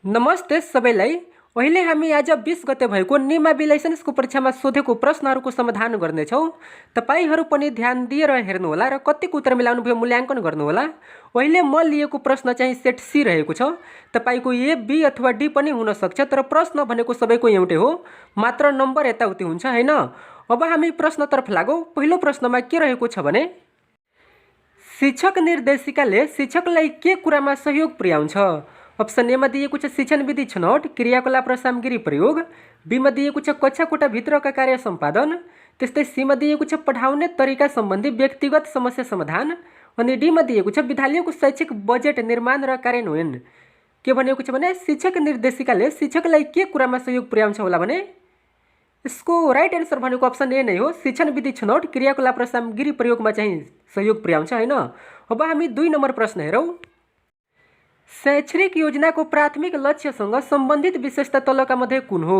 नमस्ते सबैलाई। अहिले हामी आज 20 गते भएको निमा बिलाइसेन्सको परीक्षामा सोधेको प्रश्नहरूको समाधान गर्नेछौँ। तपाईहरू पनि ध्यान दिएर हेर्नुहोला र कतिको उत्तर मिलाउनुभयो मूल्याङ्कन गर्नुहोला। अहिले म लिएको प्रश्न चाहिँ सेट सी रहेको छ। तपाईको ए, बी अथवा डी पनि हुन सक्छ, तर प्रश्न भनेको सबैको एउटै हो, मात्र नम्बर यताउति हुन्छ हैन। अब हामी प्रश्नतर्फ लागौँ। पहिलो प्रश्नमा के रहेको छ भने शिक्षक निर्देशिकाले शिक्षकलाई के कुरामा सहयोग पुर्याउँछ? अप्सन एमा दिएको छ शिक्षण विधि छनौट, क्रियाकलाप र सामग्री प्रयोग। बीमा दिएको छ कक्षा कोठाभित्रका कार्य सम्पादन। त्यस्तै सीमा दिएको छ पढाउने तरिका सम्बन्धी व्यक्तिगत समस्या समाधान। अनि डीमा दिएको छ विद्यालयको शैक्षिक बजेट निर्माण र कार्यान्वयन। के भनेको छ भने शिक्षक निर्देशिकाले शिक्षकलाई के कुरामा सहयोग पुर्याउँछ होला भने यसको राइट एन्सर भनेको अप्सन ए नै हो। शिक्षण विधि छनौट, क्रियाकलाप र सामग्री प्रयोगमा चाहिँ सहयोग पुर्याउँछ हैन। अब हामी 2 नम्बर प्रश्न हेरौँ। शैक्षणिक योजनाको प्राथमिक लक्ष्यसँग सम्बन्धित विशेषता तलका मध्ये कुन हो?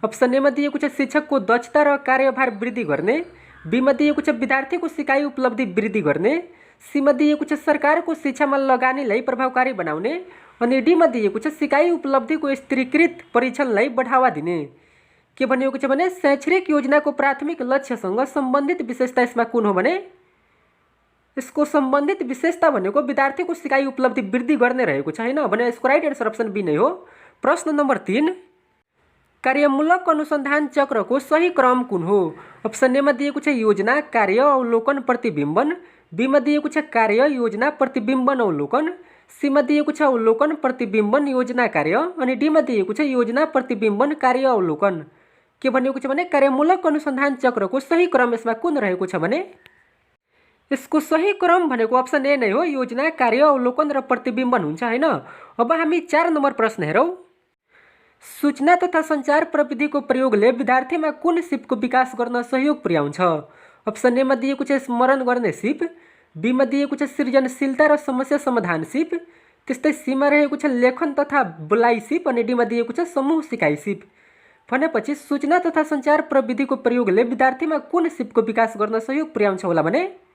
अप्सन एमा दिएको छ शिक्षकको दक्षता र कार्यभार वृद्धि गर्ने। बीमा दिएको छ विद्यार्थीको सिकाइ उपलब्धि वृद्धि गर्ने। सीमा दिएको छ सरकारको शिक्षामा लगानीलाई प्रभावकारी बनाउने। अनि डीमा दिएको छ सिकाइ उपलब्धिको स्तरीकृत परीक्षणलाई बढावा दिने। के भनेको छ भने शैक्षणिक योजनाको प्राथमिक लक्ष्यसँग सम्बन्धित विशेषता यसमा कुन हो भने यसको सम्बन्धित विशेषता भनेको विद्यार्थीको सिकाइ उपलब्धि वृद्धि गर्ने रहेको छ हैन। भने यसको राइट एन्सर अप्सन बी नै हो। प्रश्न नम्बर 3, कार्यमूलक अनुसन्धान चक्रको सही क्रम कुन हो? अप्सन एमा दिएको छ योजना, कार्य, अवलोकन, प्रतिबिम्बन। बीमा दिएको छ कार्य, योजना, प्रतिबिम्बन, अवलोकन। सीमा दिएको छ अवलोकन, प्रतिबिम्बन, योजना, कार्य। अनि डीमा दिएको छ योजना, प्रतिबिम्बन, कार्य, अवलोकन। के भनेको छ भने कार्यमूलक अनुसन्धान चक्रको सही क्रम यसमा कुन रहेको छ भने यसको सही क्रम भनेको अप्सन ए नै हो। योजना, कार्य, अवलोकन र प्रतिबिम्बन हुन्छ हैन। अब हामी 4 नम्बर प्रश्न हेरौँ। सूचना तथा सञ्चार प्रविधिको प्रयोगले विद्यार्थीमा कुन सिपको विकास गर्न सहयोग पुर्याउँछ? अप्सन एमा दिएको छ स्मरण गर्ने सिप। बीमा दिएको छ सृजनशीलता र समस्या समाधान सिप। त्यस्तै सीमा रहेको छ लेखन तथा बोलाइ सिप। अनि डीमा दिएको छ समूह सिकाइ सिप। भनेपछि सूचना तथा सञ्चार प्रविधिको प्रयोगले विद्यार्थीमा कुन सिपको विकास गर्न सहयोग पुर्याउँछ होला भने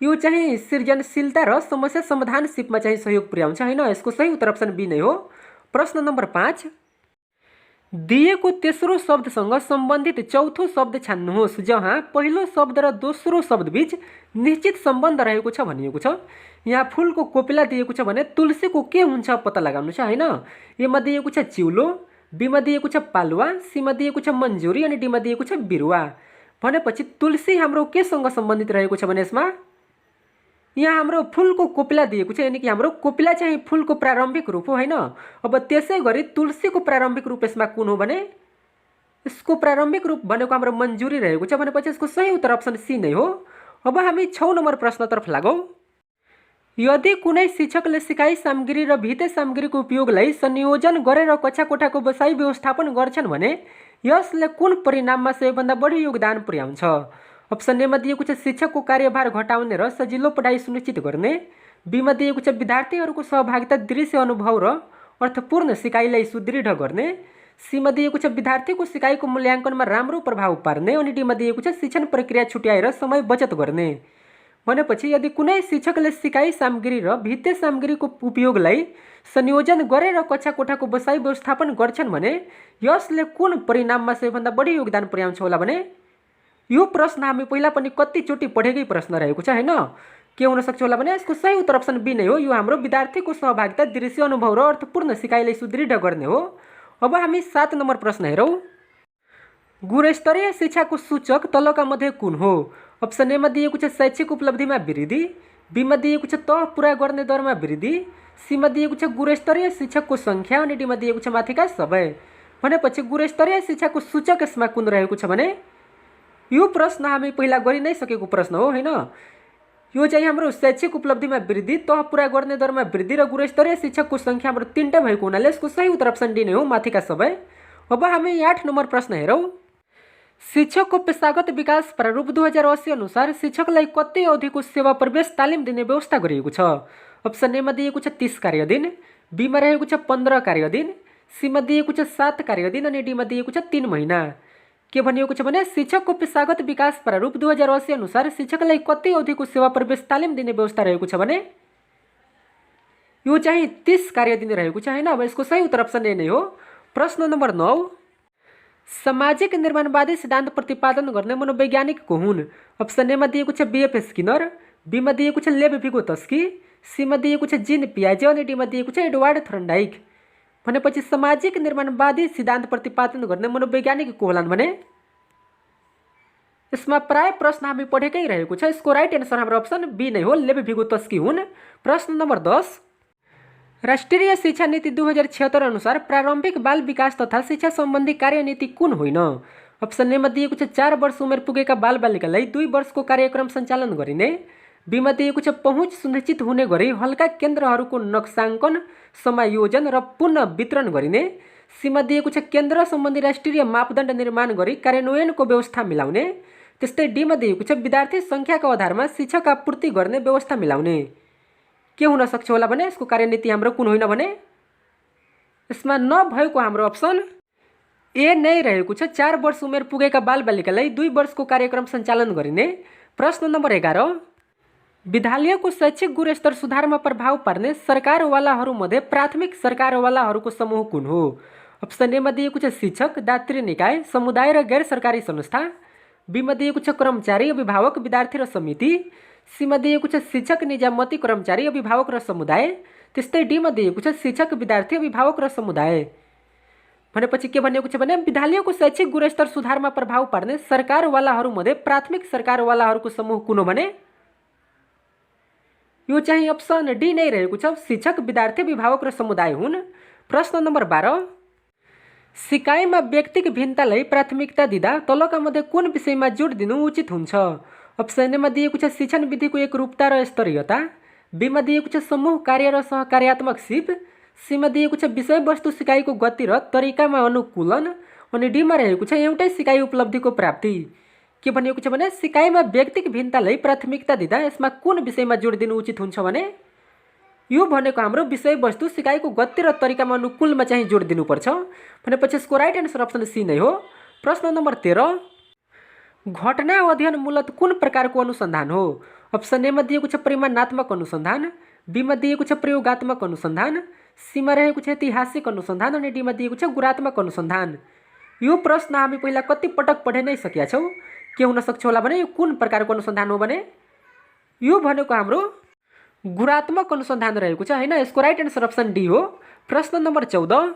यो चाहिँ सृजनशीलता र समस्या समाधान सिपमा चाहिँ सहयोग पुर्याउँछ हैन। यसको सही उत्तर अप्सन बी नै हो। प्रश्न नम्बर 5, दिएको तेस्रो शब्दसँग सम्बन्धित चौथो शब्द छान्नुहोस् जहाँ पहिलो शब्द र दोस्रो शब्द बीच निश्चित सम्बन्ध रहेको छ भनिएको छ। यहाँ फुलको कोपिला दिएको छ भने तुलसीको के हुन्छ पत्ता लगाउनु छ हैन। एमा दिएको छ चिउलो, बीमा दिएको छ पालुवा, सीमा दिएको छ मन्जुरी अनि डीमा दिएको छ बिरुवा। भनेपछि तुलसी हाम्रो केसँग सम्बन्धित रहेको छ भने यसमा यहाँ हाम्रो फुलको कोपिला दिएको छ, यानी कि हाम्रो कोपिला चाहिँ फुलको प्रारम्भिक रूप हो हैन। अब त्यसै गरी तुलसीको प्रारम्भिक रूप यसमा कुन हो भने यसको प्रारम्भिक रूप भनेको हाम्रो मन्जुरी रहेको छ। भनेपछि यसको सही उत्तर अप्सन सी नै हो। अब हामी 6 नम्बर प्रश्नतर्फ लागौँ। यदि कुनै शिक्षकले सिकाइ सामग्री र भित्ते सामग्रीको उपयोगलाई संयोजन गरेर कक्षा कोठाको बसाइ व्यवस्थापन गर्छन् भने यसले कुन परिणाममा सबैभन्दा बढी योगदान पुर्याउँछ? अप्सन एमा दिएको छ शिक्षकको कार्यभार घटाउने र सजिलो पढाइ सुनिश्चित गर्ने। बीमा दिएको छ विद्यार्थीहरूको सहभागिता, दृश्य अनुभव र अर्थपूर्ण सिकाइलाई सुदृढ गर्ने। सीमा दिएको छ विद्यार्थीको सिकाइको मूल्याङ्कनमा राम्रो प्रभाव पार्ने। अनि डीमा दिएको छ शिक्षण प्रक्रिया छुट्याएर समय बचत गर्ने। भनेपछि यदि कुनै शिक्षकले सिकाइ सामग्री र भित्ते सामग्रीको उपयोगलाई संयोजन गरेर कक्षा कोठाको बसाइ व्यवस्थापन गर्छन् भने यसले कुन परिणाममा सबैभन्दा बढी योगदान पुर्याउँछ होला भने यो प्रश्न हामी पहिला पनि कतिचोटि पढेकै प्रश्न रहेको छ हैन। के हुन सक्छ होला भने यसको सही उत्तर अप्सन बी नै हो। यो हाम्रो विद्यार्थीको सहभागिता, दृश्य अनुभव र अर्थपूर्ण सिकाइलाई सुदृढ गर्ने हो। अब हामी 7 नम्बर प्रश्न हेरौँ। गुणस्तरीय शिक्षाको सूचक तलका मध्ये कुन हो? अप्सन एमा दिएको छ शैक्षिक उपलब्धिमा वृद्धि। बीमा दिएको छ तह पुरा गर्ने दरमा वृद्धि। सीमा दिएको छ गुणस्तरीय शिक्षकको सङ्ख्या। अनि डीमा दिएको छ माथिका सबै। भनेपछि गुणस्तरीय शिक्षाको सूचक यसमा कुन रहेको छ भने यो प्रश्न हामी पहिला गरि नै सकेको प्रश्न हो हैन। यो चाहिँ हाम्रो शैक्षिक उपलब्धिमा वृद्धि, तह पुरा गर्ने दरमा वृद्धि र गुणस्तरीय शिक्षकको सङ्ख्या हाम्रो 3टा भएको हुनाले यसको सही उत्तर अप्सन डी नै हो, माथिका सबै। अब हामी 8 नम्बर प्रश्न हेरौँ। शिक्षकको पेशागत विकास प्रारूप 2080 अनुसार शिक्षकलाई कति अवधिको सेवा प्रवेश तालिम दिने व्यवस्था गरिएको छ? अप्सन एमा दिएको छ 30 कार्यदिन। बीमा रहेको छ 15 कार्यदिन। सीमा दिएको छ 7 कार्यदिन। अनि डीमा दिएको छ 3 महिना। के भनिएको छ भने शिक्षकको पेशागत विकास प्रारूप 2080 अनुसार शिक्षकलाई कति अवधिको सेवा प्रवेश तालिम दिने व्यवस्था रहेको छ भने यो चाहिँ 30 कार्य दिन रहेको छ हैन। अब यसको सही उत्तर अप्सन ए नै हो। प्रश्न नम्बर 9, सामाजिक निर्माणवादी सिद्धान्त प्रतिपादन गर्ने मनोवैज्ञानिक को हुन्? अप्सन ए मा दिएको छ बीएफ स्किनर, बी मा दिएको छ लेव भिगोत्स्की, सी मा दिएको छ जीन पियाजे अनि डी मा दिएको छ एडवर्ड थर्नडाइक। भनेपछि सामाजिक निर्माणवादी सिद्धान्त प्रतिपादन गर्ने मनोवैज्ञानिक को होलान् भने यसमा प्राय प्रश्न हामी पढेकै रहेको छ। यसको राइट एन्सर हाम्रो अप्सन बी नै हो, लेव भिगोत्स्की हुन्। प्रश्न नम्बर 10, राष्ट्रिय शिक्षा नीति 2076 अनुसार प्रारम्भिक बाल विकास तथा शिक्षा सम्बन्धी कार्यनीति कुन होइन? अप्सन ए मा दिएको छ 4 वर्ष उमेर पुगेका बालबालिकालाई 2 वर्षको कार्यक्रम सञ्चालन गरिने, बी मा दिएको छ पहुँच सुनिश्चित हुने गरी हल्का केन्द्रहरूको नक्साङ्कन समायोजन र पुनः वितरण गरिने, सी मा दिएको छ केन्द्र सम्बन्धी राष्ट्रिय मापदण्ड निर्माण गरी कार्यान्वयनको व्यवस्था मिलाउने, त्यस्तै डी मा दिएको छ विद्यार्थी सङ्ख्याको आधारमा शिक्षक आपूर्ति गर्ने व्यवस्था मिलाउने। के हुन सक्छ होला भने यसको कार्यनीति हाम्रो कुन होइन भने यसमा नभएको हाम्रो अप्सन ए नै रहेको छ। 4 वर्ष उमेर पुगेका बालबालिकालाई 2 वर्षको कार्यक्रम सञ्चालन गरिने। प्रश्न नम्बर 11, विद्यालयको शैक्षिक गुणस्तर सुधारमा प्रभाव पार्ने सरकारवालाहरूमध्ये प्राथमिक सरकारवालाहरूको समूह कुन हो? अप्सन ए मा दिएको छ शिक्षक, दात्री निकाय, समुदाय र गैर सरकारी संस्था, बी मा दिएको छ कर्मचारी, अभिभावक, विद्यार्थी र समिति, सी मा दिएको छ शिक्षक, निजामती, कर्मचारी, अभिभावक र समुदाय, त्यस्तै डी मा दिएको छ शिक्षक, विद्यार्थी, अभिभावक र समुदाय। भनेपछि के भनेको छ भने विद्यालयको शैक्षिक गुणस्तर सुधारमा प्रभाव पार्ने सरकारवालाहरूमध्ये प्राथमिक सरकारवालाहरूको समूह कुन हो भने यो चाहिँ अप्सन डी नै रहेको छ, शिक्षक, विद्यार्थी, अभिभावक र समुदाय हुन्। प्रश्न नम्बर 12, सिकाइमा व्यक्तिक भिन्नतालाई प्राथमिकता दिँदा तलका मध्ये कुन विषयमा जोड दिनु उचित हुन्छ? अप्सन ए मा दिएको छ शिक्षण विधिको एकरूपता र स्तरीयता, बी मा दिएको छ समूह कार्य र सहकार्यात्मक सिप, सी मा दिएको छ विषयवस्तु सिकाइको गति र तरिकामा अनुकूलन अनि डी मा रहेको छ एउटै सिकाइ उपलब्धिको प्राप्ति। के भनेको छ भने सिकाइमा व्यक्तिक भिन्नतालाई प्राथमिकता दिँदा यसमा कुन विषयमा जोड दिनु उचित हुन्छ भने यो भनेको हाम्रो विषयवस्तु सिकाइको गति र तरिकामा अनुकूलमा चाहिँ जोड दिनुपर्छ। भनेपछि यसको राइट एन्सर अप्सन सी नै हो। प्रश्न नम्बर 13, घटना अध्ययन मूलत कुन प्रकारको अनुसन्धान हो? अप्सन ए मा दिएको छ परिमाणात्मक अनुसन्धान, बी मा दिएको छ प्रयोगात्मक अनुसन्धान, सी मा रहेको छ ऐतिहासिक अनुसन्धान अनि डी मा दिएको छ गुणात्मक अनुसन्धान। यो प्रश्न हामी पहिला कति पटक पढे नै सकेका छौँ। के हुन सक्छ होला भने यो कुन प्रकारको अनुसन्धान हो भने यो भनेको हाम्रो गुणात्मक अनुसन्धान रहेको छ हैन। यसको राइट एन्सर अप्सन डी हो। प्रश्न नम्बर 14,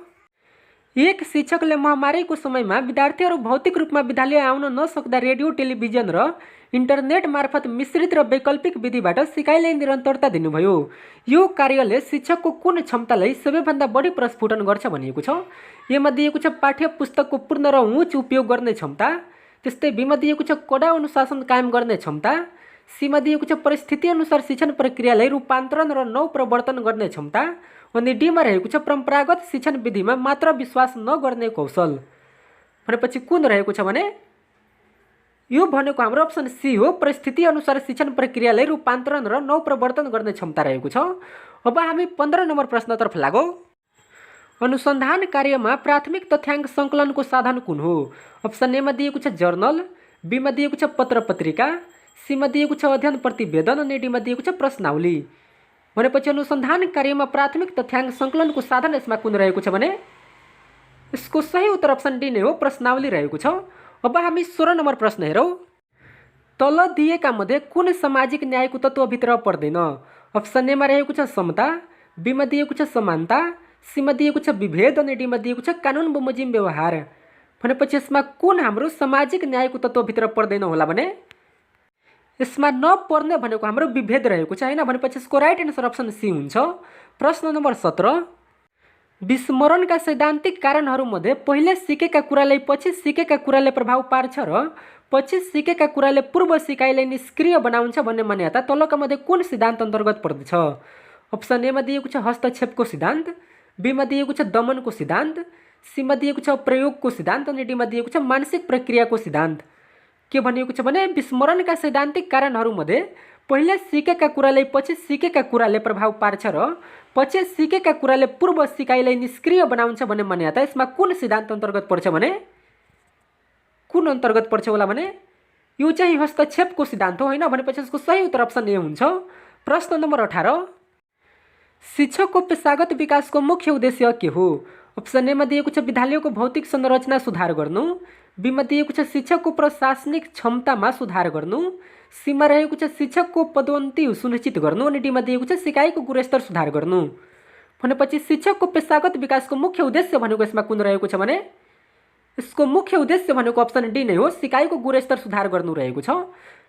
एक शिक्षकले महामारीको समयमा विद्यार्थीहरू भौतिक रूपमा विद्यालय आउन नसक्दा रेडियो, टेलिभिजन र इन्टरनेट मार्फत मिश्रित र वैकल्पिक विधिबाट सिकाइलाई निरन्तरता दिनुभयो। यो कार्यले शिक्षकको कुन क्षमतालाई सबैभन्दा बढी प्रस्फुटन गर्छ भनिएको छ? एमा दिएको छ पाठ्य पुस्तकको पूर्ण र उच्च उपयोग गर्ने क्षमता, त्यस्तै बीमा दिएको छ कडा अनुशासन कायम गर्ने क्षमता, सीमा दिएको छ परिस्थिति अनुसार शिक्षण प्रक्रियालाई रूपान्तरण र नव प्रवर्तन गर्ने क्षमता अनि डीमा रहेको छ परम्परागत शिक्षण विधिमा मात्र विश्वास नगर्ने कौशल। भनेपछि कुन रहेको छ भने यो भनेको हाम्रो अप्सन सी हो, परिस्थिति अनुसार शिक्षण प्रक्रियालाई रूपान्तरण र नव प्रवर्तन गर्ने क्षमता रहेको छ। अब हामी 15 नम्बर प्रश्नतर्फ लागौँ। अनुसन्धान कार्यमा प्राथमिक तथ्याङ्क सङ्कलनको साधन कुन हो? अप्सन एमा दिएको छ जर्नल, बीमा दिएको छ पत्र पत्रिका, सीमा दिएको छ अध्ययन प्रतिवेदन अनि डीमा दिएको छ प्रश्नावली। भनेपछि अनुसन्धान कार्यमा प्राथमिक तथ्याङ्क सङ्कलनको साधन यसमा कुन रहेको छ भने यसको सही उत्तर अप्सन डी नै हो, प्रश्नावली रहेको छ। अब हामी 16 नम्बर प्रश्न हेरौँ। तल दिएका मध्ये कुन सामाजिक न्यायको तत्त्वभित्र पर्दैन? अप्सन एमा रहेको छ समता, बीमा दिएको छ समानता, सीमा दिएको छ विभेद अनि डीमा दिएको छ कानुन बमोजिम व्यवहार। भनेपछि यसमा कुन हाम्रो सामाजिक न्यायको तत्त्वभित्र पर्दैन होला भने यसमा नपर्ने भनेको हाम्रो विभेद रहेको छ हैन। भनेपछि यसको राइट एन्सर अप्सन सी हुन्छ। प्रश्न नम्बर 17, विस्मरणका सैद्धान्तिक कारणहरूमध्ये पहिले सिकेका कुरालाई पछि सिकेका कुराले प्रभाव पार्छ र पछि सिकेका कुराले पूर्व सिकाइलाई निष्क्रिय बनाउँछ भन्ने मान्यता तलका मध्ये कुन सिद्धान्त अन्तर्गत पर्दछ? अप्सन एमा दिएको छ हस्तक्षेपको सिद्धान्त, बीमा दिएको छ दमनको सिद्धान्त, सीमा दिएको छ प्रयोगको सिद्धान्त अनि डीमा दिएको छ मानसिक प्रक्रियाको सिद्धान्त। के भनिएको छ भने विस्मरणका सैद्धान्तिक कारणहरूमध्ये पहिले सिकेका कुरालाई पछि सिकेका कुराले प्रभाव पार्छ र पछि सिकेका कुराले पूर्व सिकाइलाई निष्क्रिय बनाउँछ भन्ने मान्यता यसमा कुन सिद्धान्त अन्तर्गत पर्छ भने कुन अन्तर्गत पर्छ होला भने यो चाहिँ हस्तक्षेपको सिद्धान्त हो हैन। भनेपछि यसको सही उत्तर अप्सन ए हुन्छ। प्रश्न नम्बर 18, शिक्षकको पेशागत विकासको मुख्य उद्देश्य के हो? अप्सन ए मा दिएको छ विद्यालयको भौतिक संरचना सुधार गर्नु, बी मा दिएको छ शिक्षकको प्रशासनिक क्षमतामा सुधार गर्नु, सी मा रहेको छ शिक्षकको पदोन्नति सुनिश्चित गर्नु अनि डी मा दिएको छ सिकाइको गुणस्तर सुधार गर्नु। भनेपछि शिक्षकको पेशागत विकासको मुख्य उद्देश्य भनेको यसमा कुन रहेको छ भने यसको मुख्य उद्देश्य भनेको अप्सन डी नै हो, सिकाइको गुणस्तर सुधार गर्नु रहेको छ।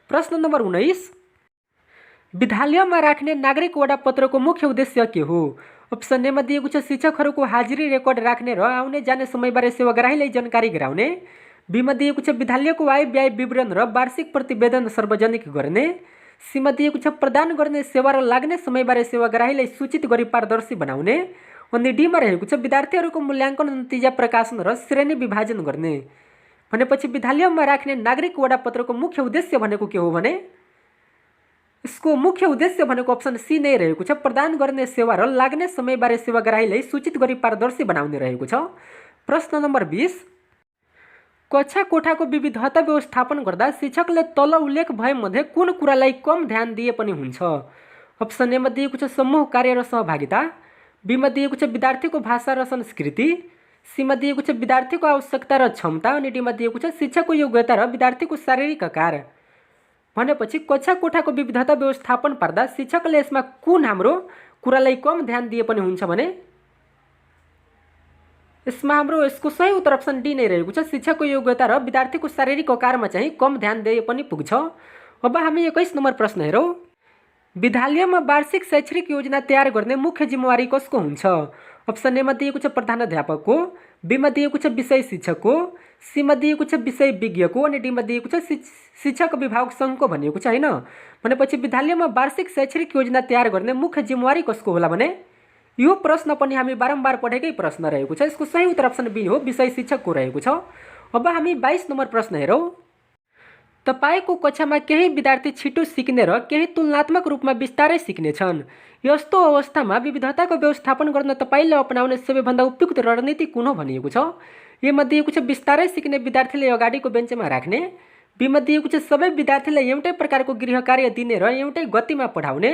प्रश्न नम्बर 19, विद्यालयमा राख्ने नागरिक वडापत्रको मुख्य उद्देश्य के हो? अप्सन ए मा दिएको छ शिक्षकहरूको हाजिरी रेकर्ड राख्ने र आउने जाने समयबारे सेवाग्राहीलाई जानकारी गराउने, बी मा दिएको छ विद्यालयको आय व्यय विवरण र वार्षिक प्रतिवेदन सार्वजनिक गर्ने, सी मा दिएको छ प्रदान गर्ने सेवा र लाग्ने समयबारे सेवाग्राहीलाई सूचित गरी पारदर्शी बनाउने अनि डी मा रहेको छ विद्यार्थीहरूको मूल्याङ्कन नतिजा प्रकाशन र श्रेणी विभाजन गर्ने। भनेपछि विद्यालयमा राख्ने नागरिक वडापत्रको मुख्य उद्देश्य भनेको के हो भने यसको मुख्य उद्देश्य भनेको अप्सन सी नै रहेको छ, प्रदान गर्ने सेवा र लाग्ने समयबारे सेवाग्राहीलाई सूचित गरी पारदर्शी बनाउने रहेको छ। प्रश्न नम्बर 20, कक्षा कोठाको विविधता व्यवस्थापन गर्दा शिक्षकले तल उल्लेख भएमध्ये कुन कुरालाई कम ध्यान दिए पनि हुन्छ? अप्सन ए मा दिएको छ समूह कार्य र सहभागिता, बी मा दिएको छ विद्यार्थीको भाषा र संस्कृति, सी मा दिएको छ विद्यार्थीको आवश्यकता र क्षमता अनि डी मा दिएको छ शिक्षकको योग्यता र विद्यार्थीको शारीरिक आकार। भनेपछि कक्षा कोठाको विविधता व्यवस्थापन पार्दा शिक्षकले यसमा कुन हाम्रो कुरालाई कम ध्यान दिए पनि हुन्छ भने यसमा हाम्रो यसको सही उत्तर अप्सन डी नै रहेको छ, शिक्षकको योग्यता र विद्यार्थीको शारीरिक आकारमा चाहिँ कम ध्यान दिए पनि पुग्छ। अब हामी 21 नम्बर प्रश्न हेरौँ। विद्यालयमा वार्षिक शैक्षिक योजना तयार गर्ने मुख्य जिम्मेवारी कसको हुन्छ? अप्सन ए मा दिएको छ प्रधानाध्यापकको, बी मा दिएको छ विषय शिक्षकको, सी मा दिएको छ विषय विज्ञको अनि डी मा दिएको छ शिक्षक अभिभावक सङ्घको भनिएको छ होइन। भनेपछि विद्यालयमा वार्षिक शैक्षिक योजना तयार गर्ने मुख्य जिम्मेवारी कसको होला भने यो प्रश्न पनि हामी बारम्बार पढेकै प्रश्न रहेको छ। यसको सही उत्तर अप्सन बी हो, विषय शिक्षकको रहेको छ। अब हामी 22 नम्बर प्रश्न हेरौँ। तपाईको कक्षामा केही विद्यार्थी छिटो सिक्ने र केही तुलनात्मक रूपमा बिस्तारै सिक्ने छन्। यस्तो अवस्थामा विविधताको व्यवस्थापन गर्न तपाईले अपनाउने सबैभन्दा उपयुक्त रणनीति कुन हो भनिएको छ? ए मा दिएको छ बिस्तारै सिक्ने विद्यार्थीले अगाडिको बेन्चमा राख्ने, बी मा दिएको छ सबै विद्यार्थीलाई एउटै प्रकारको गृह कार्य दिने र एउटै गतिमा पढाउने,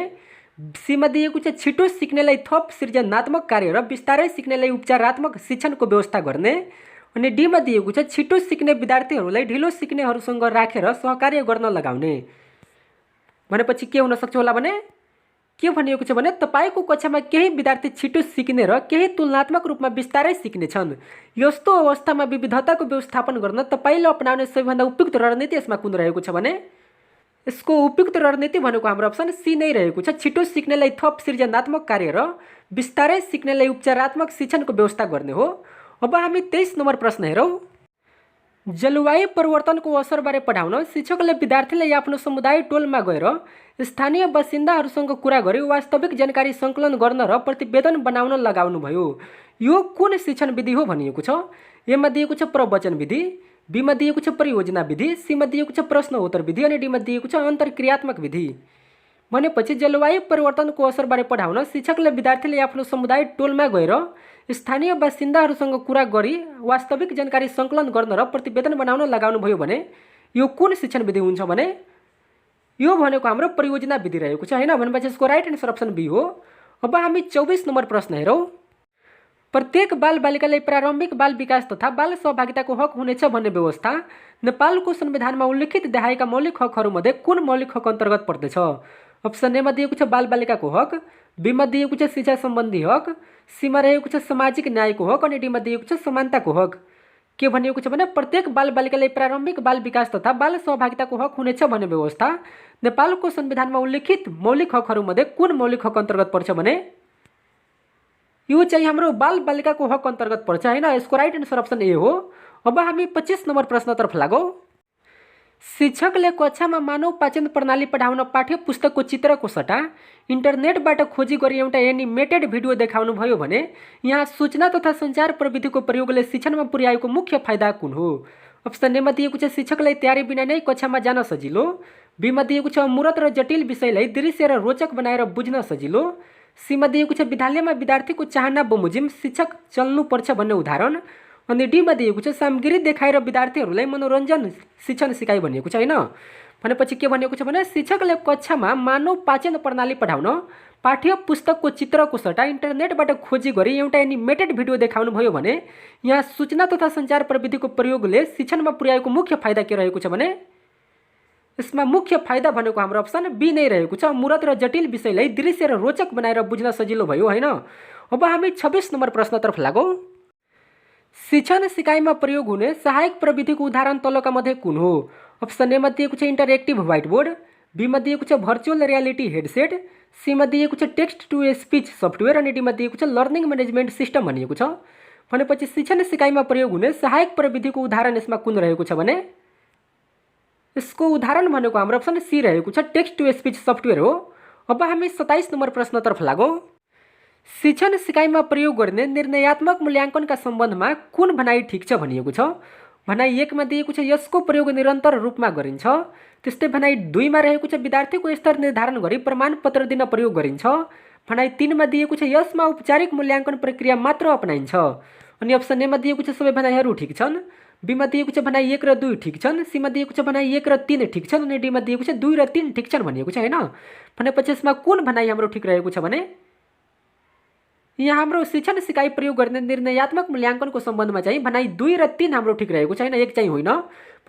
सी मा दिएको छ छिटो सिक्नेलाई थप सृजनात्मक कार्य र बिस्तारै सिक्नेलाई उपचारात्मक शिक्षणको व्यवस्था गर्ने अनि डी मा दिएको छ छिटो सिक्ने विद्यार्थीहरूलाई ढिलो सिक्नेहरूसँग राखेर सहकार्य गर्न लगाउने। भनेपछि के हुन सक्छ होला भने के भनिएको छ भने तपाईको कक्षामा केही विद्यार्थी छिटो सिक्ने र केही तुलनात्मक रूपमा बिस्तारै सिक्ने छन्। यस्तो अवस्थामा विविधताको व्यवस्थापन गर्न तपाईले अपनाउने सबैभन्दा उपयुक्त रणनीति यसमा कुन रहेको छ भने यसको उपयुक्त रणनीति भनेको हाम्रो अप्सन सी नै रहेको छ, छिटो सिक्नेलाई थप सृजनात्मक कार्य र बिस्तारै सिक्नेलाई उपचारात्मक शिक्षणको व्यवस्था गर्ने हो। अब हामी 23 नम्बर प्रश्न हेरौँ। जलवायु परिवर्तनको असरबारे पढाउन शिक्षकले विद्यार्थीलाई आफ्नो समुदाय टोलमा गएर स्थानीय बासिन्दाहरूसँग कुरा गरी वास्तविक जानकारी सङ्कलन गर्न र प्रतिवेदन बनाउन लगाउनुभयो। यो कुन शिक्षण विधि हो भनिएको छ? ए मा दिएको छ प्रवचन विधि, बी मा दिएको छ परियोजना विधि, सी मा दिएको छ प्रश्न उत्तर विधि अनि डी मा दिएको छ अन्तर्क्रियात्मक विधि। भनेपछि जलवायु परिवर्तनको असरबारे पढाउन शिक्षकले विद्यार्थीले आफ्नो समुदाय टोलमा गएर स्थानीय बासिन्दाहरूसँग कुरा गरी वास्तविक जानकारी सङ्कलन गर्न र प्रतिवेदन बनाउन लगाउनुभयो भने यो कुन शिक्षण विधि हुन्छ भने यो भनेको हाम्रो परियोजना विधि रहेको छ होइन। भनेपछि यसको राइट एन्सर अप्सन बी हो। अब हामी 24 नम्बर प्रश्न हेरौँ। प्रत्येक बालबालिकालाई प्रारम्भिक बाल विकास तथा बाल सहभागिताको हक हुनेछ भन्ने व्यवस्था नेपालको संविधानमा उल्लेखित देखाएका मौलिक हकहरूमध्ये कुन मौलिक हक अन्तर्गत पर्दछ? अप्सन ए मा दिएको छ बालबालिकाको हक, बी मा दिएको छ शिक्षा सम्बन्धी हक, सी मा रहेको छ सामाजिक न्यायको हक अनि डी मा दिएको छ समानताको हक। के भनिएको छ भने प्रत्येक बालबालिकालाई प्रारम्भिक बाल विकास तथा बाल सहभागिताको हक हुनेछ भन्ने व्यवस्था नेपालको संविधानमा उल्लेखित मौलिक हकहरूमध्ये कुन मौलिक हक अन्तर्गत पर्छ भने यो चाहिँ हाम्रो बालबालिकाको हक अन्तर्गत पर्छ होइन। यसको राइट एन्सर अप्सन ए हो। अब हामी 25 नम्बर प्रश्नतर्फ लागौँ। शिक्षकले कक्षामा मानव पाचन प्रणाली पढाउन पाठ्य पुस्तकको चित्रको सट्टा इन्टरनेटबाट खोजी गरी एउटा एनिमेटेड भिडियो देखाउनु भयो भने यहाँ सूचना तथा सञ्चार प्रविधिको प्रयोगले शिक्षणमा पुर्याएको मुख्य फाइदा कुन हो? अप्सन ए मा दिएको छ शिक्षकलाई तयारी बिना नै कक्षामा जान सजिलो, बी मा दिएको छ मूर्त र जटिल विषयलाई दृश्य र रोचक बनाएर बुझ्न सजिलो, सी मा दिएको छ विद्यालयमा विद्यार्थीको चाहना बमोजिम शिक्षक चल्नुपर्छ भन्ने उदाहरण अनि डी मा दिएको छ सामग्री देखाएर विद्यार्थीहरूलाई मनोरञ्जन शिक्षण सिकाइ भनिएको छ होइन। भनेपछि के भनिएको छ भने शिक्षकले कक्षामा मानव पाचन प्रणाली पढाउन पाठ्य पुस्तकको चित्रको सट्टा इन्टरनेटबाट खोजी गरी एउटा एनिमेटेड भिडियो देखाउनुभयो भने यहाँ सूचना तथा सञ्चार प्रविधिको प्रयोगले शिक्षणमा पुर्याएको मुख्य फाइदा के रहेको छ भने यसमा मुख्य फाइदा भनेको हाम्रो अप्सन बी नै रहेको छ। मूर्त र जटिल विषयलाई दृश्य र रोचक बनाएर बुझ्न सजिलो भयो हैन। अब हामी 26 नम्बर प्रश्नतर्फ लागौँ। शिक्षण सिकाइमा प्रयोग हुने सहायक प्रविधिको उदाहरण तलका मध्ये कुन हो? अप्सन ए मा दिएको छ इन्टरेक्टिभ व्हाइट बोर्ड, बी मा दिएको छ भर्चुअल रियालिटी हेडसेट, सी मा दिएको छ टेक्स्ट टु स्पिच सफ्टवेयर अनि डी मा दिएको छ लर्निङ म्यानेजमेन्ट सिस्टम भनिएको छ। भनेपछि शिक्षण सिकाइमा प्रयोग हुने सहायक प्रविधिको उदाहरण यसमा कुन रहेको छ भने यसको उदाहरण भनेको हाम्रो अप्सन सी रहेको छ, टेक्स्ट टु स्पिच सफ्टवेयर हो। अब हामी 27 नम्बर प्रश्नतर्फ लागौँ। शिक्षण सिकाइमा प्रयोग गर्ने निर्णयात्मक मूल्याङ्कनका सम्बन्धमा कुन भनाइ ठिक छ भनिएको छ? भनाइ 1 मा दिएको छ यसको प्रयोग निरन्तर रूपमा गरिन्छ। त्यस्तै भनाइ 2 मा रहेको छ विद्यार्थीको स्तर निर्धारण गरी प्रमाणपत्र दिन प्रयोग गरिन्छ। भनाइ 3 मा दिएको छ यसमा औपचारिक मूल्याङ्कन प्रक्रिया मात्र अपनाइन्छ। अनि अप्सन ए मा दिएको छ सबै भनाइहरू ठिक छन्, बी मा दिएको छ भनाइ 1 र 2 ठिक छन्, सी मा दिएको छ भनाइ 1 र 3 ठिक छन् अनि डी मा दिएको छ 2 र 3 ठिक छन् भनिएको छ हैन। भनेपछि यसमा कुन भनाइ हाम्रो ठिक रहेको छ भने यहाँ हाम्रो शिक्षण सिकाइ प्रयोग गर्ने निर्णयात्मक मूल्याङ्कनको सम्बन्धमा चाहिँ भनाइ 2 र 3 हाम्रो ठिक रहेको छ हैन, 1 चाहिँ होइन।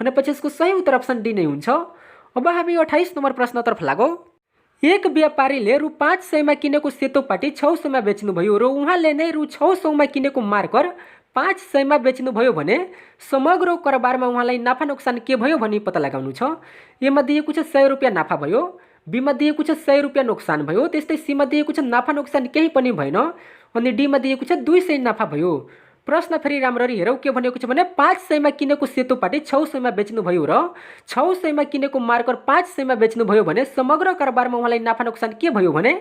भनेपछि यसको सही उत्तर अप्सन डी नै हुन्छ। अब हामी 28 नम्बर प्रश्नतर्फ लागौँ। एक व्यापारीले रु 500 मा किनेको सेतो पाटी 600 मा बेच्नुभयो र उहाँले नै रु 600 मा किनेको मार्कर 500 मा बेच्नुभयो भने समग्र कारोबारमा उहाँलाई नाफा नोक्सान के भयो भनी पत्ता लगाउनु छ। ए मा दिएको छ 100 रुपैयाँ नाफा भयो, बी मा दिएको छ 100 रुपैयाँ नोक्सान भयो, त्यस्तै सी मा दिएको छ नाफा नोक्सान केही पनि भएन अनि डी मा दिएको छ 200 नाफा भयो। प्रश्न फेरि राम्ररी हेरौँ के भनेको छ भने 500 मा किनेको सेतो पाटी 600 मा बेच्नुभयो र 600 मा किनेको मार्कर 500 मा बेच्नुभयो भने समग्र कारोबारमा उहाँलाई नाफा नोक्सान के भयो भने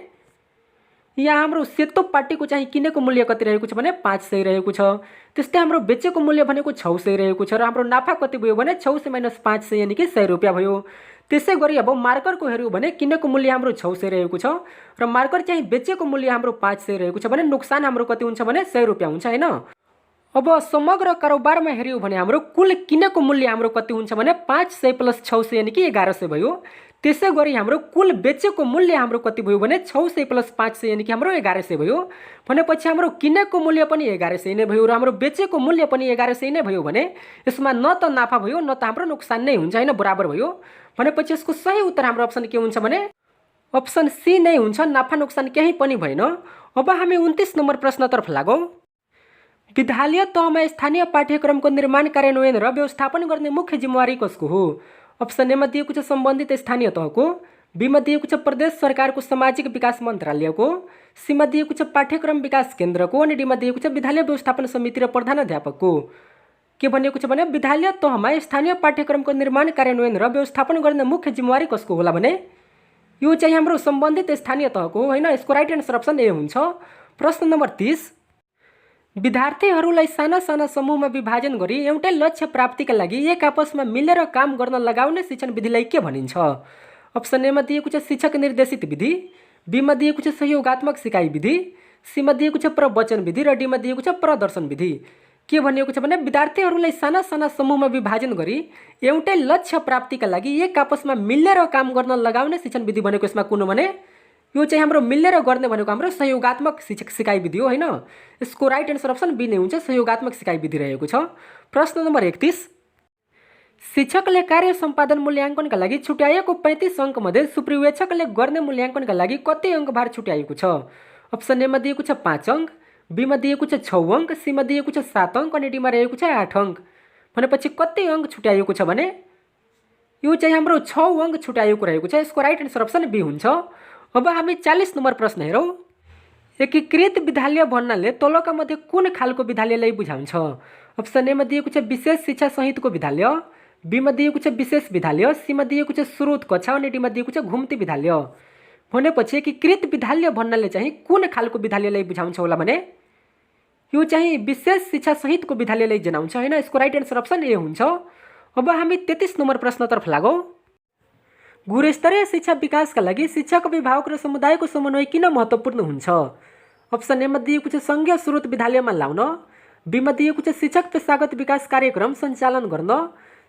यहाँ हाम्रो सेतो पाटीको चाहिँ किनेको मूल्य कति रहेको छ भने 500 रहेको छ। त्यस्तै हाम्रो बेचेको मूल्य भनेको 600 रहेको छ र हाम्रो नाफा कति भयो भने 600 - 500 यानि कि 100 रुपैयाँ भयो। त्यसै गरी अब मार्करको हेऱ्यौँ भने किनेको मूल्य हाम्रो 600 रहेको छ र मार्कर चाहिँ बेचेको मूल्य हाम्रो 500 रहेको छ भने नोक्सान हाम्रो कति हुन्छ भने 100 रुपैयाँ हुन्छ हैन। अब समग्र कारोबारमा हेऱ्यौँ भने हाम्रो कुल किनेको मूल्य हाम्रो कति हुन्छ भने 500 + 600 यानि कि 1100 भयो। त्यसै गरी हाम्रो कुल बेचेको मूल्य हाम्रो कति भयो भने 600 + 500 यानि कि हाम्रो 1100 भयो। भनेपछि हाम्रो किनेको मूल्य पनि 1100 नै भयो र हाम्रो बेचेको मूल्य पनि 1100 नै भयो भने यसमा न त नाफा भयो न त हाम्रो नोक्सान नै हुन्छ हैन, बराबर भयो। भनेपछि यसको सही उत्तर हाम्रो अप्सन के हुन्छ भने अप्सन सी नै हुन्छ, नाफा नोक्सान केही पनि भएन। अब हामी 29 नम्बर प्रश्नतर्फ लागौँ। विद्यालय तहमा स्थानीय पाठ्यक्रमको निर्माण कार्यान्वयन र व्यवस्थापन गर्ने मुख्य जिम्मेवारी कसको हो? अप्सन ए मा दिएको छ सम्बन्धित स्थानीय तहको, बी मा दिएको छ प्रदेश सरकारको सामाजिक विकास मन्त्रालयको, सी मा दिएको छ पाठ्यक्रम विकास केन्द्रको अनि डी मा दिएको छ विद्यालय व्यवस्थापन समिति र प्रधानाध्यापकको। के भनेको छ भने विद्यालय तहमा स्थानीय पाठ्यक्रमको निर्माण कार्यान्वयन र व्यवस्थापन गर्ने मुख्य जिम्मेवारी कसको होला भने यो चाहिँ हाम्रो सम्बन्धित स्थानीय तहको हो हैन। यसको राइट एन्सर अप्सन ए हुन्छ। प्रश्न नम्बर 30, विद्यार्थीहरूलाई साना साना समूहमा विभाजन गरी एउटै लक्ष्य प्राप्तिका लागि एक आपसमा मिलेर काम गर्न लगाउने शिक्षण विधिलाई के भनिन्छ? अप्सन ए मा दिएको छ शिक्षक निर्देशित विधि, बी मा दिएको छ सहयोगात्मक सिकाइ विधि, सी मा दिएको छ प्रवचन विधि र डी मा दिएको छ प्रदर्शन विधि। के भनिएको छ भने विद्यार्थीहरूलाई साना साना समूहमा विभाजन गरी एउटै लक्ष्य प्राप्तिका लागि एक आपसमा मिलेर काम गर्न लगाउने शिक्षण विधि भनेको यसमा कुन हो भने यो चाहिँ हाम्रो मिलेर गर्ने भनेको हाम्रो सहयोगात्मक सिकाइ विधि हो हैन। यसको राइट एन्सर अप्सन बी नै हुन्छ, सहयोगात्मक सिकाइ विधि रहेको छ। प्रश्न नम्बर 31, शिक्षकले कार्य सम्पादन मूल्याङ्कनका लागि छुट्याएको 35 अङ्क मध्ये सुपरिवेक्षकले गर्ने मूल्याङ्कनका लागि कति अङ्क भार छुट्याएको छ? अप्सन ए मा दिएको छ 5 अङ्क, बी मा दिएको छ 6 अङ्क, सी मा दिएको छ 7 अङ्क अनि डी मा रहेको छ 8 अङ्क। भनेपछि कति अङ्क छुट्याएको छ भने यो चाहिँ हाम्रो 6 अङ्क छुट्याएको रहेको छ। यसको राइट एन्सर अप्सन बी हुन्छ। अब हामी 40 नम्बर प्रश्न हेरौँ। एकीकृत विद्यालय भन्नाले तलका मध्ये कुन खालको विद्यालयलाई बुझाउँछ? अप्सन ए मा दिएको छ विशेष शिक्षा सहितको विद्यालय, बी मा दिएको छ विशेष विद्यालय, सी मा दिएको छ स्रोत कक्षा अनि डी मा दिएको छ घुम्ती विद्यालय। भनेपछि एकीकृत विद्यालय भन्नाले चाहिँ कुन खालको विद्यालयलाई बुझाउँछ होला भने यो चाहिँ विशेष शिक्षा सहितको विद्यालयलाई जनाउँछ हैन। यसको राइट एन्सर अप्सन ए हुन्छ। अब हामी 33 नम्बर प्रश्नतर्फ लागौँ। गुणस्तरीय शिक्षा विकासका लागि शिक्षक अभिभावक र समुदायको समन्वय किन महत्त्वपूर्ण हुन्छ? अप्सन ए मा दिएको छ सङ्घीय स्रोत विद्यालयमा लाउन, बी मा दिएको छ शिक्षक पेशागत विकास कार्यक्रम सञ्चालन गर्न,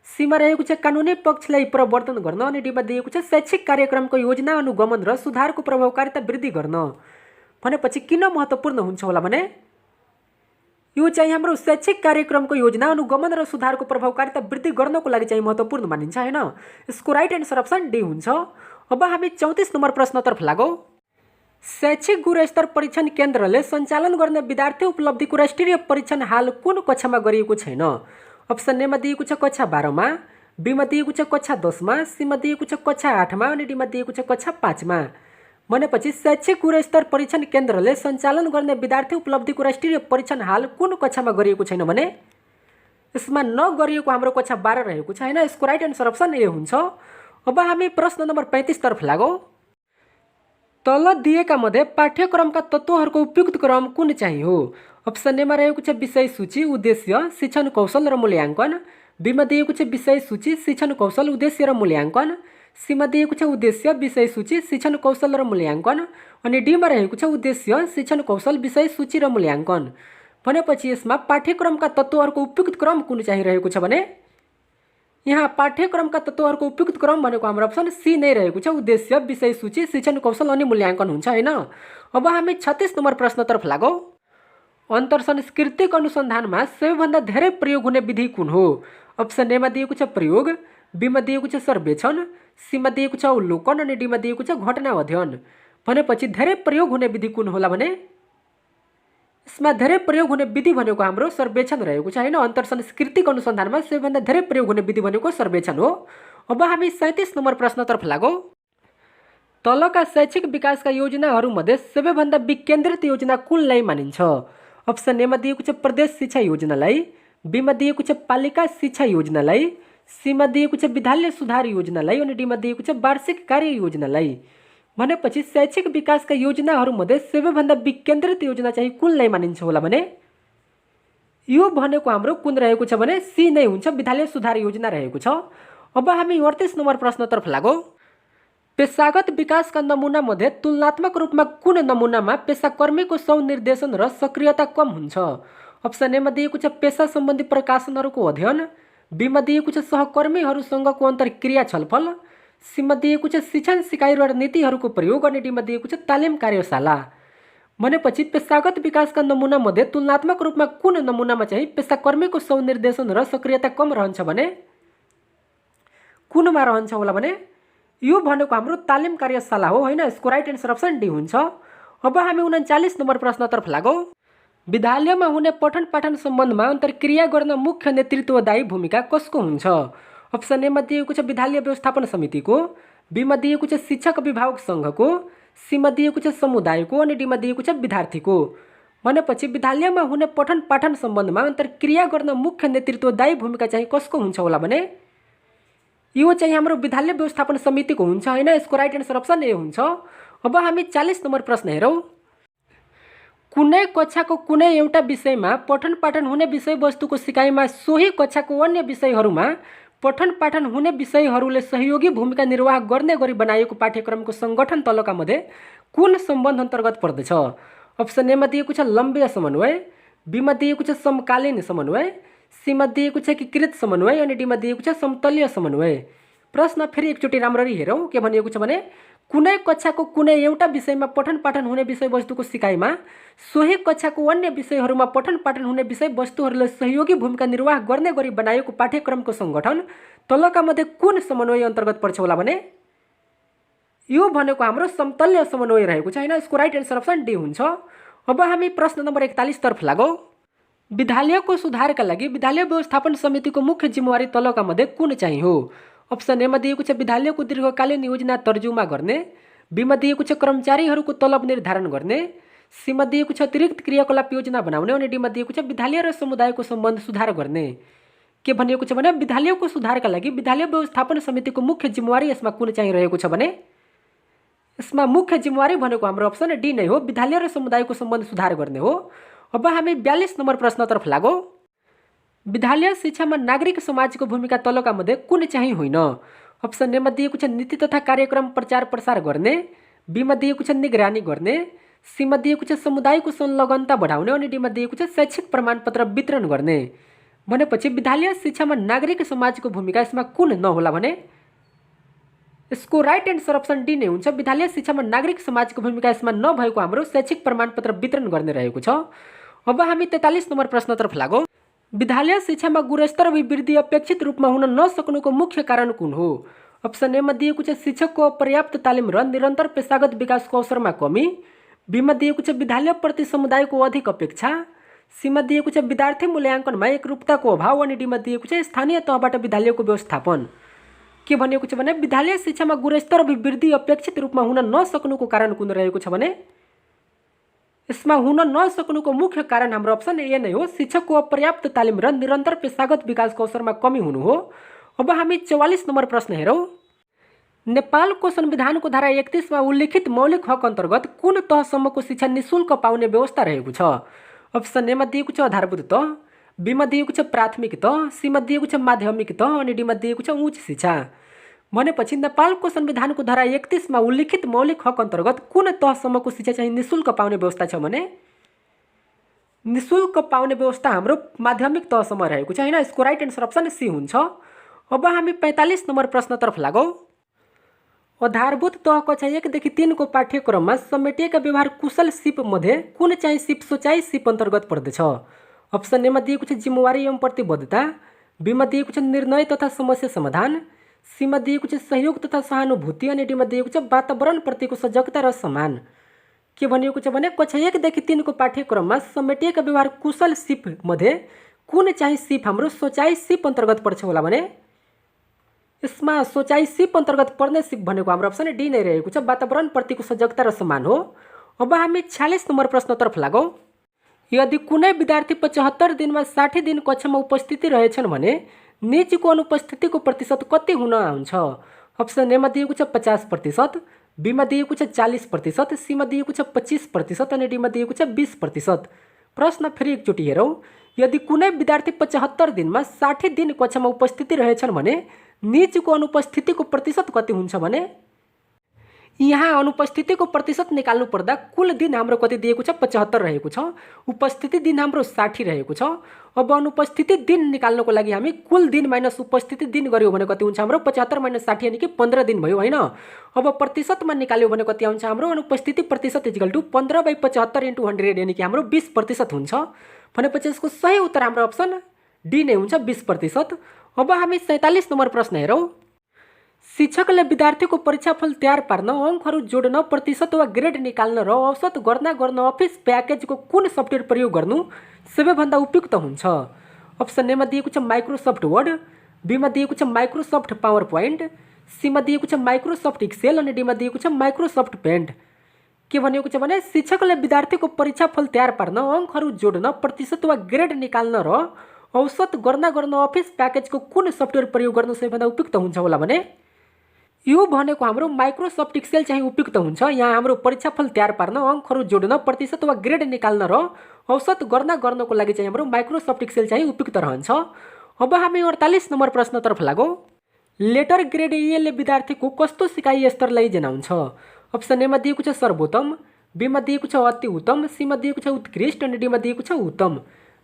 सीमा रहेको छ कानुनी पक्षलाई प्रवर्तन गर्न अनि डीमा दिएको छ शैक्षिक कार्यक्रमको योजना अनुगमन र सुधारको प्रभावकारिता वृद्धि गर्न। भनेपछि किन महत्त्वपूर्ण हुन्छ होला भने यो चाहिँ हाम्रो शैक्षिक कार्यक्रमको योजना अनुगमन र सुधारको प्रभावकारिता वृद्धि गर्नको लागि चाहिँ महत्त्वपूर्ण मानिन्छ हैन। यसको राइट एन्सर अप्सन डी हुन्छ। अब हामी 34 नम्बर प्रश्नतर्फ लागौँ। शैक्षिक गुणस्तर परीक्षण केन्द्रले सञ्चालन गर्ने विद्यार्थी उपलब्धिको राष्ट्रिय परीक्षण हाल कुन कक्षामा गरिएको छैन? अप्सन एमा दिएको छ कक्षा 12 मा, बीमा दिएको छ कक्षा 10 मा, सीमा दिएको छ कक्षा 8 मा अनि डीमा दिएको छ कक्षा 5 मा। भनेपछि शैक्षिक गुणस्तर परीक्षण केन्द्रले सञ्चालन गर्ने विद्यार्थी उपलब्धिको राष्ट्रिय परीक्षण हाल कुन कक्षामा गरिएको छैन भने यसमा नगरिएको हाम्रो कक्षा 12 रहेको छ हैन। यसको राइट एन्सर अप्सन ए हुन्छ। अब हामी प्रश्न नम्बर 35 तर्फ लागौँ। तल दिएका मध्ये पाठ्यक्रमका तत्त्वहरूको उपयुक्त क्रम कुन चाहिँ हो? अप्सन एमा रहेको छ विषय सूची, उद्देश्य, शिक्षण कौशल र मूल्याङ्कन, बीमा दिएको छ विषय सूची, शिक्षण कौशल, उद्देश्य र मूल्याङ्कन, सीमा दिएको छ उद्देश्य, विषय सूची, शिक्षण कौशल र मूल्याङ्कन अनि डीमा रहेको छ उद्देश्य, शिक्षण कौशल, विषय सूची र मूल्याङ्कन। भनेपछि यसमा पाठ्यक्रमका तत्त्वहरूको उपयुक्त क्रम कुन चाहिँ रहेको छ भने यहाँ पाठ्यक्रमका तत्त्वहरूको उपयुक्त क्रम भनेको हाम्रो अप्सन सी नै रहेको छ, उद्देश्य, विषय सूची, शिक्षण कौशल अनि मूल्याङ्कन हुन्छ हैन। अब हामी 36 नम्बर प्रश्नतर्फ लागौँ। अन्तर्संस्कृतिक अनुसन्धानमा सबैभन्दा धेरै प्रयोग हुने विधि कुन हो? अप्सन एमा दिएको छ प्रयोग, बीमा दिएको छ सर्वेक्षण, सीमा दिएको छ अवलोकन अनि डीमा दिएको छ घटना अध्ययन। भनेपछि धेरै प्रयोग हुने विधि कुन होला भने यसमा धेरै प्रयोग हुने विधि भनेको हाम्रो सर्वेक्षण रहेको छ हैन। अन्तर्संस्कृतिक अनुसन्धानमा सबैभन्दा धेरै प्रयोग हुने विधि भनेको सर्वेक्षण हो। अब हामी 37 नम्बर प्रश्नतर्फ लागौँ। तलका शैक्षिक विकासका योजनाहरूमध्ये सबैभन्दा विकेन्द्रित योजना कुनलाई मानिन्छ? अप्सन एमा दिएको छ प्रदेश शिक्षा योजनालाई, बीमा दिएको छ पालिका शिक्षा योजनालाई, सीमा दिएको छ विद्यालय सुधार योजनालाई अनि डीमा दिएको छ वार्षिक कार्य योजनालाई। भनेपछि शैक्षिक विकासका योजनाहरूमध्ये सबैभन्दा विकेन्द्रित योजना चाहिँ कुनलाई मानिन्छ होला भने यो भनेको हाम्रो कुन रहेको छ भने सी नै हुन्छ, विद्यालय सुधार योजना रहेको छ। अब हामी 38 नम्बर प्रश्नतर्फ लागौँ। पेशागत विकासका नमुनामध्ये तुलनात्मक रूपमा कुन नमुनामा पेशाकर्मीको स्वनिर्देशन र सक्रियता कम हुन्छ? अप्सन एमा दिएको छ पेशा सम्बन्धी प्रकाशनहरूको अध्ययन, बीमा दिएको छ सहकर्मीहरूसँगको अन्तर्क्रिया छलफल, सीमा दिएको छ शिक्षण सिकाइ र नीतिहरूको प्रयोग अनि डीमा दिएको छ तालिम कार्यशाला। भनेपछि पेशागत विकासका नमुनामध्ये तुलनात्मक रूपमा कुन नमुनामा चाहिँ पेशाकर्मीको स्वनिर्देशन र सक्रियता कम रहन्छ भने कुनमा रहन्छ होला भने यो भनेको हाम्रो तालिम कार्यशाला हो हैन। यसको राइट एन्सर अप्सन डी हुन्छ। अब हामी 39 नम्बर प्रश्नतर्फ लागौँ। विद्यालयमा हुने पठन पाठन सम्बन्धमा अन्तर्क्रिया गर्न मुख्य नेतृत्वदायी भूमिका कसको हुन्छ? अप्सन एमा दिएको छ विद्यालय व्यवस्थापन समितिको, बीमा दिएको छ शिक्षक अभिभावक सङ्घको, सीमा दिएको छ समुदायको अनि डीमा दिएको छ विद्यार्थीको। भनेपछि विद्यालयमा हुने पठन पाठन सम्बन्धमा अन्तर्क्रिया गर्न मुख्य नेतृत्वदायी भूमिका चाहिँ कसको हुन्छ होला भने यो चाहिँ हाम्रो विद्यालय व्यवस्थापन समितिको हुन्छ हैन। यसको राइट एन्सर अप्सन ए हुन्छ। अब हामी 40 नम्बर प्रश्न हेरौँ। कुनै कक्षाको कुनै एउटा विषयमा पठन पाठन हुने विषयवस्तुको सिकाइमा सोही कक्षाको अन्य विषयहरूमा पठन पाठन हुने विषयहरूले सहयोगी भूमिका निर्वाह गर्ने गरी बनाइएको पाठ्यक्रमको सङ्गठन तलका मध्ये कुन सम्बन्ध अन्तर्गत पर्दछ? अप्सन एमा दिएको छ लम्बीय समन्वय, बीमा दिएको छ समकालीन समन्वय, सीमा दिएको छ एकीकृत समन्वय अनि डीमा दिएको छ समतलीय समन्वय। प्रश्न फेरि एकचोटि राम्ररी हेरौँ। के भनिएको छ भने कुनै कक्षाको कुनै एउटा विषयमा पठन पाठन हुने विषयवस्तुको सिकाइमा सोही कक्षाको अन्य विषयहरूमा पठन पाठन हुने विषयवस्तुहरूले सहयोगी भूमिका निर्वाह गर्ने गरी बनाइएको पाठ्यक्रमको सङ्गठन तलका मध्ये कुन समन्वय अन्तर्गत पर्छ होला भने यो भनेको हाम्रो समतलीय समन्वय रहेको छ हैन। यसको राइट एन्सर अप्सन डी हुन्छ। अब हामी प्रश्न नम्बर 41 तर्फ लागौँ। विद्यालयको सुधारका लागि विद्यालय व्यवस्थापन समितिको मुख्य जिम्मेवारी तलका मध्ये कुन चाहिँ हो? अप्सन एमा दिएको छ विद्यालयको दीर्घकालीन योजना तर्जुमा गर्ने, बीमा दिएको छ कर्मचारीहरूको तलब निर्धारण गर्ने, सीमा दिएको छ अतिरिक्त क्रियाकलाप योजना बनाउने अनि डीमा दिएको छ विद्यालय र समुदायको सम्बन्ध सुधार गर्ने। के भनिएको छ भने विद्यालयको सुधारका लागि विद्यालय व्यवस्थापन समितिको मुख्य जिम्मेवारी यसमा कुन चाहिँ रहेको छ भने यसमा मुख्य जिम्मेवारी भनेको हाम्रो अप्सन डी नै हो, विद्यालय र समुदायको सम्बन्ध सुधार गर्ने हो। अब हामी 42 नम्बर प्रश्नतर्फ लागौँ। विद्यालय शिक्षामा नागरिक समाजको भूमिका तलका मध्ये कुन चाहिँ होइन? अप्सन एमा दिएको छ नीति तथा कार्यक्रम प्रचार प्रसार गर्ने, बीमा दिएको छ निगरानी गर्ने, सीमा दिएको छ समुदायको संलग्नता बढाउने अनि डीमा दिएको छ शैक्षिक प्रमाणपत्र वितरण गर्ने। भनेपछि विद्यालय शिक्षामा नागरिक समाजको भूमिका यसमा कुन नहोला भने यसको राइट एन्सर अप्सन डी नै हुन्छ। विद्यालय शिक्षामा नागरिक समाजको भूमिका यसमा नभएको हाम्रो शैक्षिक प्रमाणपत्र वितरण गर्ने रहेको छ। अब हामी 43 नम्बर प्रश्नतर्फ लागौँ। विद्यालय शिक्षामा गुणस्तर अभिवृद्धि अपेक्षित रूपमा हुन नसक्नुको मुख्य कारण कुन हो? अप्सन एमा दिएको छ शिक्षकको अपर्याप्त तालिम र निरन्तर पेशागत विकासको अवसरमा कमी। बीमा दिएको छ विद्यालयप्रति समुदायको अधिक अपेक्षा। सीमा दिएको छ विद्यार्थी मूल्याङ्कनमा एकरूपताको अभाव। अनि डीमा दिएको छ स्थानीय तहबाट विद्यालयको व्यवस्थापन। के भनेको छ भने विद्यालय शिक्षामा गुणस्तर अभिवृद्धि अपेक्षित रूपमा हुन नसक्नुको कारण कुन रहेको छ भने यसमा हुन नसक्नुको मुख्य कारण हाम्रो अप्सन ए नै हो, शिक्षकको अपर्याप्त तालिम र निरन्तर पेशागत विकासको अवसरमा कमी हुनु हो। अब हामी 44 नम्बर प्रश्न हेरौँ। नेपालको संविधानको धारा 31 मा उल्लेखित मौलिक हक अन्तर्गत कुन तहसम्मको शिक्षा निःशुल्क पाउने व्यवस्था रहेको छ? अप्सन एमा दिएको छ आधारभूत तह, बीमा दिएको छ प्राथमिक तह, सीमा दिएको छ माध्यमिक तह अनि डीमा दिएको छ उच्च शिक्षा। भनेपछि नेपालको संविधानको धारा 31 मा उल्लेखित मौलिक हक अन्तर्गत कुन तहसम्मको शिक्षा चाहिँ निःशुल्क पाउने व्यवस्था छ भने निःशुल्क पाउने व्यवस्था हाम्रो माध्यमिक तहसम्म रहेको छ हैन। यसको राइट एन्सर अप्सन सी हुन्छ। अब हामी 45 नम्बर प्रश्नतर्फ लागौँ। आधारभूत तह कक्षा 1 देखि 3 को पाठ्यक्रममा समेटिएका व्यवहार कुशल सिप मध्ये कुन चाहिँ सिप सोचाइ सिप अन्तर्गत पर्दछ? अप्सन एमा दिएको छ जिम्मेवारी एवं प्रतिबद्धता, बीमा दिएको छ निर्णय तथा समस्या समाधान, सीमा दिएको छ सहयोग तथा सहानुभूति अनि डीमा दिएको छ वातावरण प्रतिको सजगता र सम्मान। के भनिएको छ भने कक्षा 1 देखि 3 को पाठ्यक्रममा समेटिएका व्यवहार कुशल सिप मध्ये कुन चाहिँ सिप हाम्रो सोचाइ सिप अन्तर्गत पर्छ होला भने यसमा सोचाइ सिप अन्तर्गत पर्ने सिप भनेको हाम्रो अप्सन डी नै रहेको छ, वातावरण प्रतिको सजगता र सम्मान हो। अब हामी 46 नम्बर प्रश्नतर्फ लागौँ। यदि कुनै विद्यार्थी 75 दिनमा 60 दिन कक्षामा उपस्थिति रहेछन् भने निजको अनुपस्थितिको प्रतिशत कति हुन हुन्छ? अप्सन एमा दिएको छ 50%, बीमा दिएको छ 40%, सीमा दिएको छ 25% अनि डीमा दिएको छ 20%। प्रश्न फेरि एकचोटि हेरौँ। यदि कुनै विद्यार्थी 75 दिनमा 60 दिन कक्षामा उपस्थिति रहेछन् भने निजको अनुपस्थितिको प्रतिशत कति हुन्छ भने यहाँ अनुपस्थितिको प्रतिशत निकाल्नु पर्दा कुल दिन हाम्रो कति दिएको छ 75 रहेको छ, उपस्थिति दिन हाम्रो 60 रहेको छ। अब अनुपस्थिति दिन निकाल्नको लागि हामी कुल दिन माइनस उपस्थिति दिन गर्यो भने कति हुन्छ हाम्रो 75 माइनस 60 यानि कि 15 दिन भयो हैन। अब प्रतिशतमा निकाल्यो भने कति आउँछ हाम्रो अनुपस्थिति प्रतिशत इक्वल टु 15/75 × 100 यानि कि हाम्रो 20% हुन्छ। भनेपछि यसको सही उत्तर हाम्रो अप्सन डी नै हुन्छ 20%। अब हामी 47 नम्बर प्रश्न हेरौँ। शिक्षकले विद्यार्थीको परीक्षाफल तयार पार्न, अङ्कहरू जोड्न, प्रतिशत वा ग्रेड निकाल्न र औसत गणना गर्न अफिस प्याकेजको कुन सफ्टवेयर प्रयोग गर्नु सबैभन्दा उपयुक्त हुन्छ? अप्सन एमा दिएको छ माइक्रोसफ्ट वर्ड, बीमा दिएको छ माइक्रोसफ्ट पावर पोइन्ट, सीमा दिएको छ माइक्रोसफ्ट एक्सेल अनि डीमा दिएको छ माइक्रोसफ्ट पेन्ट। के भनेको छ भने शिक्षकले विद्यार्थीको परीक्षाफल तयार पार्न, अङ्कहरू जोड्न, प्रतिशत वा ग्रेड निकाल्न र औसत गणना गर्न अफिस प्याकेजको कुन सफ्टवेयर प्रयोग गर्नु सबैभन्दा उपयुक्त हुन्छ होला भने यो भनेको हाम्रो माइक्रोसफ्ट एक्सेल चाहिँ उपयुक्त हुन्छ। यहाँ हाम्रो परीक्षाफल तयार पार्न, अङ्कहरू जोड्न, प्रतिशत वा ग्रेड निकाल्न र औसत गणना गर्नको लागि चाहिँ हाम्रो माइक्रोसफ्ट एक्सेल चाहिँ उपयुक्त रहन्छ। अब हामी 48 नम्बर प्रश्नतर्फ लागौँ। लेटर ग्रेड एले विद्यार्थीको कस्तो सिकाइ स्तरलाई जनाउँछ? अप्सन एमा दिएको छ सर्वोत्तम, बीमा दिएको छ अति उत्तम, सीमा दिएको छ उत्कृष्ट अनि डीमा दिएको छ उत्तम।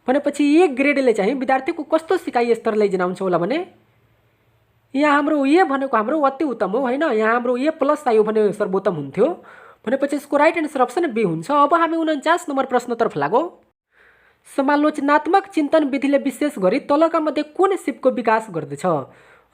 भनेपछि ए ग्रेडले चाहिँ विद्यार्थीको कस्तो सिकाइ स्तरलाई जनाउँछ होला भने यहाँ हाम्रो ए भनेको हाम्रो अति उत्तम हो हैन। यहाँ हाम्रो ए प्लस आयो भने सर्वोत्तम हुन्थ्यो। भनेपछि यसको राइट एन्सर अप्सन बी हुन्छ। अब हामी 49 नम्बर प्रश्नतर्फ लागौँ। समालोचनात्मक चिन्तन विधिले विशेष गरी तलका मध्ये कुन सिपको विकास गर्दछ?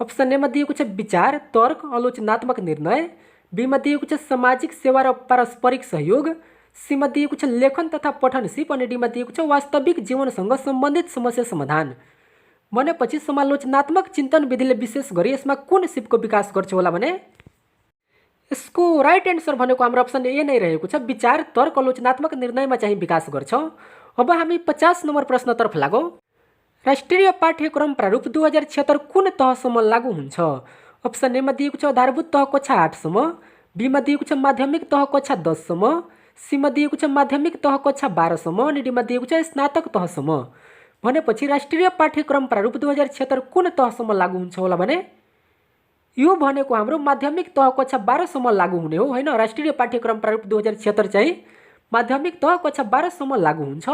अप्सन एमा दिएको छ विचार, तर्क, आलोचनात्मक निर्णय, बीमा दिएको छ सामाजिक सेवा र पारस्परिक सहयोग, सीमा दिएको छ लेखन तथा पठन सिप अनि डीमा दिएको छ वास्तविक जीवनसँग सम्बन्धित समस्या समाधान। भनेपछि समालोचनात्मक चिन्तन विधिले विशेष गरी यसमा कुन सिपको विकास गर्छ होला भने यसको राइट एन्सर भनेको हाम्रो अप्सन ए नै रहेको छ, विचार, तर्क, आलोचनात्मक निर्णयमा चाहिँ विकास गर्छ। अब हामी 50 नम्बर प्रश्नतर्फ लागौँ। राष्ट्रिय पाठ्यक्रम प्रारूप 2076 कुन तहसम्म लागू हुन्छ? अप्सन एमा दिएको छ आधारभूत तह कक्षा 8 सम्म, बीमा दिएको छ माध्यमिक तह कक्षा 10 सम्म, सीमा दिएको छ माध्यमिक तह कक्षा 12 सम्म अनि डीमा दिएको छ स्नातक तहसम्म। भनेपछि राष्ट्रिय पाठ्यक्रम प्रारूप 2076 कुन तहसम्म लागू हुन्छ होला भने यो भनेको हाम्रो माध्यमिक तह कक्षा 12 सम्म लागू हुने हो हैन। राष्ट्रिय पाठ्यक्रम प्रारूप 2076 चाहिँ माध्यमिक तह कक्षा 12 सम्म लागू हुन्छ।